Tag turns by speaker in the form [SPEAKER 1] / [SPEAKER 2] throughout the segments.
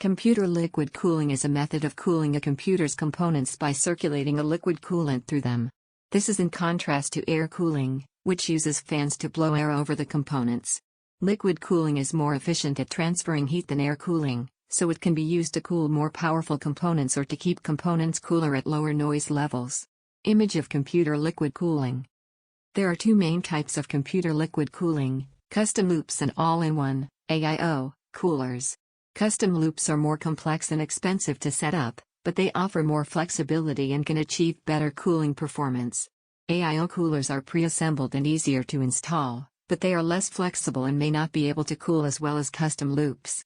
[SPEAKER 1] Computer liquid cooling is a method of cooling a computer's components by circulating a liquid coolant through them. This is in contrast to air cooling, which uses fans to blow air over the components. Liquid cooling is more efficient at transferring heat than air cooling, so it can be used to cool more powerful components or to keep components cooler at lower noise levels. Image of computer liquid cooling. There are two main types of computer liquid cooling: custom loops and all-in-one (AIO) coolers. Custom loops are more complex and expensive to set up, but they offer more flexibility and can achieve better cooling performance. AIO coolers are pre-assembled and easier to install, but they are less flexible and may not be able to cool as well as custom loops.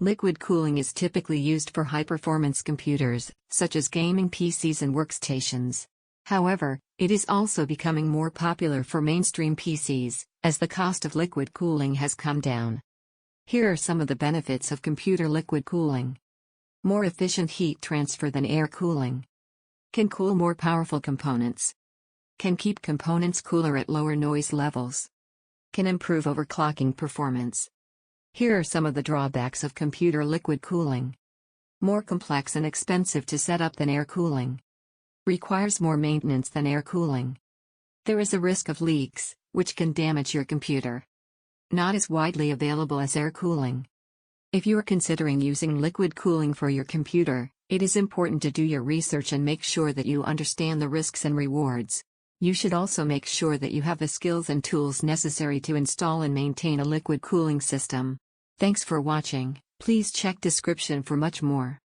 [SPEAKER 1] Liquid cooling is typically used for high-performance computers, such as gaming PCs and workstations. However, it is also becoming more popular for mainstream PCs, as the cost of liquid cooling has come down. Here are some of the benefits of computer liquid cooling. More efficient heat transfer than air cooling. Can cool more powerful components. Can keep components cooler at lower noise levels. Can improve overclocking performance. Here are some of the drawbacks of computer liquid cooling. More complex and expensive to set up than air cooling. Requires more maintenance than air cooling. There is a risk of leaks, which can damage your computer. Not as widely available as air cooling. If you are considering using liquid cooling for your computer, it is important to do your research and make sure that you understand the risks and rewards. You should also make sure that you have the skills and tools necessary to install and maintain a liquid cooling system. Thanks for watching. Please check description for much more.